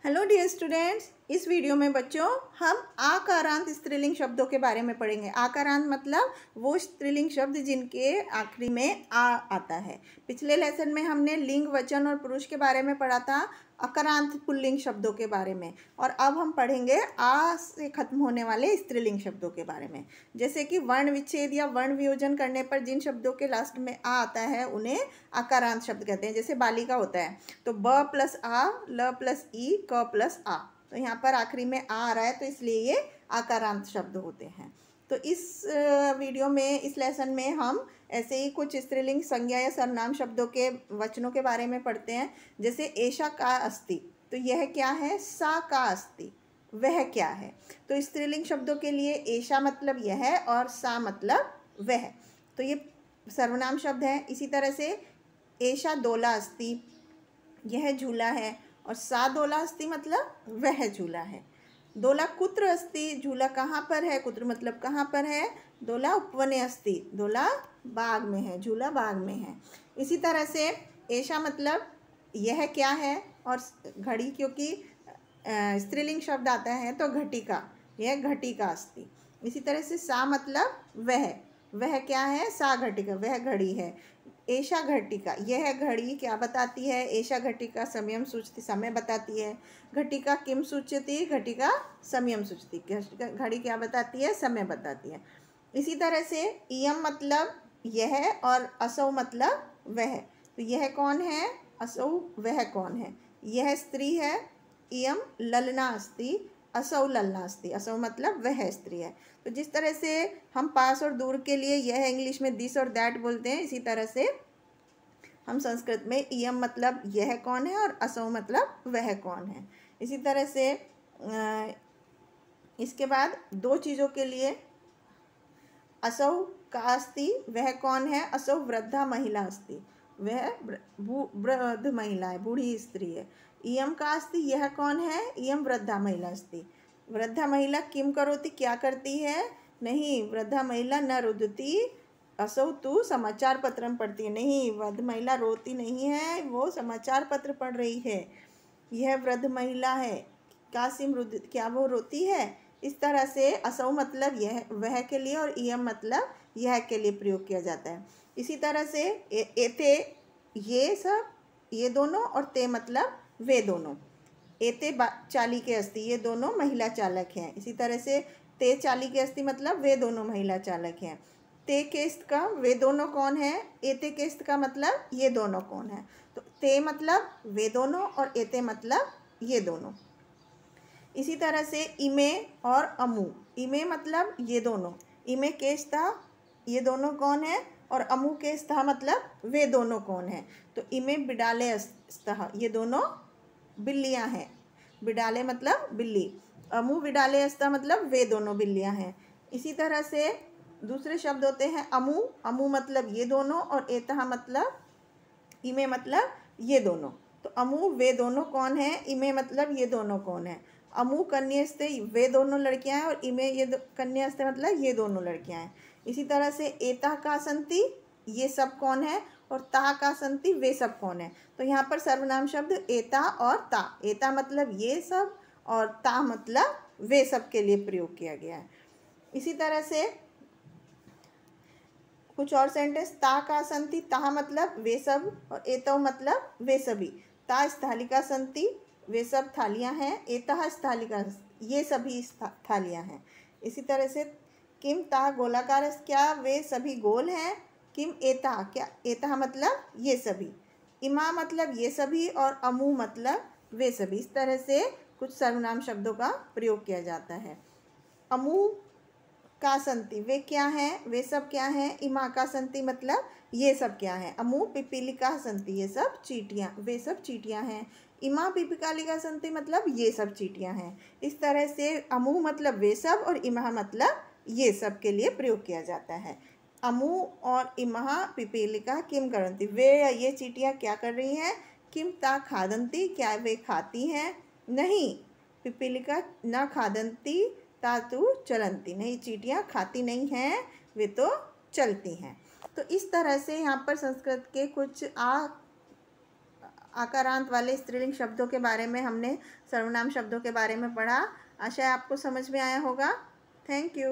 Hello dear students, इस video में बच्चों हम आकारांत स्त्रीलिंग शब्दों के बारे में पढ़ेंगे। आकारांत मतलब वो स्त्रीलिंग शब्द जिनके आखिरी में आ आता है। पिछले लेसन में हमने लिंग, वचन और पुरुष के बारे में पढ़ा था, अकारांत पुल्लिंग शब्दों के बारे में। और अब हम पढ़ेंगे आ से खत्म होने वाले स्त्रीलिंग शब्दों के बारे में। जैसे कि वर्ण विच्छेद या वर्ण वियोजन करने पर जिन शब्दों के लास्ट में आ आता है उन्हें आकारांत शब्द कहते हैं। जैसे बालिका होता है तो ब प्लस आ, ल प्लस ई, क प्लस आ, तो यहाँ पर आखिरी में आ रहा है तो इसलिए ये आकारांत शब्द होते हैं। तो इस वीडियो में, इस लेसन में हम ऐसे ही कुछ स्त्रीलिंग संज्ञा या सर्वनाम शब्दों के वचनों के बारे में पढ़ते हैं। जैसे एषा का अस्ति, तो यह क्या है? सा का अस्ति, वह क्या है? तो स्त्रीलिंग शब्दों के लिए एषा मतलब यह है और सा मतलब वह, तो ये सर्वनाम शब्द है। इसी तरह से एषा दोला अस्ति, यह झूला है, और सा दोला अस्ति मतलब वह झूला है। दोला कुत्र अस्ति, झूला कहाँ पर है? कुत्र मतलब कहाँ पर है? दोला उपवने अस्ति, दोला बाग में है, झूला बाग में है। इसी तरह से एषा मतलब यह क्या है, और घड़ी क्योंकि स्त्रीलिंग शब्द आता है तो घटिका, यह घटिका अस्ति। इसी तरह से सा मतलब वह क्या है? सा घटिका, वह घड़ी है। एषा घटिका, यह घड़ी क्या बताती है? एषा घटिका समयम सूचती, समय बताती है। घटिका किम सूचती, घटिका समयम सूचती, घड़ी क्या बताती है? समय बताती है। इसी तरह से इयम मतलब यह और असौ मतलब वह, तो यह कौन है? असौ वह कौन है? यह स्त्री है, इयम ललना अस्ति, असौ ललना अस्ति, असौ मतलब वह स्त्री है। तो जिस तरह से हम पास और दूर के लिए यह इंग्लिश में दिस और दैट बोलते हैं, इसी तरह से हम संस्कृत में इयम मतलब यह कौन है और असौ मतलब वह कौन है। इसी तरह से इसके बाद दो चीज़ों के लिए असौ का अस्ति, वह कौन है? असौ वृद्धा महिला अस्ति, वह वृद्ध महिला है, बूढ़ी स्त्री है। इयम का अस्ति, यह कौन है? इयम वृद्धा महिला अस्ति, वृद्धा महिला किम करोति, क्या करती है? नहीं, वृद्धा महिला न रुदती, असौ तू समाचार पत्र में पढ़ती है, नहीं, वृद्ध महिला रोती नहीं है, वो समाचार पत्र पढ़ रही है। यह वृद्ध महिला है, कासिम रुद, क्या वो रोती है? इस तरह से असौ मतलब यह वह के लिए और इयम मतलब यह के लिए प्रयोग किया जाता है। इसी तरह से एते, ये सब, ये दोनों, और ते मतलब वे दोनों। एते चाली के अस्ति, ये दोनों महिला चालक हैं। इसी तरह से ते चाली के अस्ति मतलब वे दोनों महिला चालक हैं। ते केस्त का वे दोनों कौन है? एते केस्त का मतलब ये दोनों कौन है? तो ते मतलब वे दोनों और एते मतलब ये दोनों। इसी तरह से इमे और अमु, इमे मतलब ये दोनों, इमे केस्ता, ये दोनों कौन है? और अमु केस्ता मतलब वे दोनों कौन है? तो इमे बिडाले अस्तः, ये दोनों बिल्लियां हैं, बिडाले मतलब बिल्ली, अमु बिडाले अस्तः मतलब वे दोनों बिल्लियां हैं। इसी तरह से दूसरे शब्द होते हैं अमु, अमु मतलब ये दोनों, और एतः मतलब इमे मतलब ये दोनों। तो अमु वे दोनों कौन है? इमे मतलब ये दोनों कौन है? अमु कन्यास्ते, वे दोनों लड़कियां हैं, और इमे ये कन्यास्ते मतलब ये दोनों लड़कियां हैं। इसी तरह से एता का संति, ये सब कौन है? और ता का संति, वे सब कौन है? तो यहाँ पर सर्वनाम शब्द एता और ता, एता मतलब ये सब और ता मतलब वे सब के लिए प्रयोग किया गया है। इसी तरह से कुछ और सेंटेंस, ता का संति, ता मतलब वे सब, और एतौ मतलब वे सभी। ता स्थालिका संति, वे सब थालियां हैं, एतः स्थालिका, ये सभी थालियां हैं। इसी तरह से किम ता गोलाकार, क्या वे सभी गोल हैं? किम एता, क्या एतः मतलब ये सभी। इमा मतलब ये सभी, और अमु मतलब वे सभी। इस तरह से कुछ सर्वनाम शब्दों का प्रयोग किया जाता है। अमु का संति, वे क्या हैं? वे सब क्या हैं? इमा का संति मतलब ये सब क्या हैं? अमु पिपीलिका संति, ये सब चींटियाँ, वे सब चींटियाँ हैं। इमा पिपीलिका संति मतलब ये सब चींटियाँ हैं। इस तरह से अमु मतलब वे सब और इमा मतलब ये सब के लिए प्रयोग किया जाता है। अमु और इमा पिपीलिका किम करंती, वे या ये चींटियाँ क्या कर रही हैं? किम ता खादंती, क्या वे खाती हैं? नहीं, पिपीलिका न खादंती, तातु चलंती, नहीं, चींटियाँ खाती नहीं हैं, वे तो चलती हैं। तो इस तरह से यहाँ पर संस्कृत के कुछ आकारांत वाले स्त्रीलिंग शब्दों के बारे में हमने सर्वनाम शब्दों के बारे में पढ़ा। आशा है आपको समझ में आया होगा। Thank you.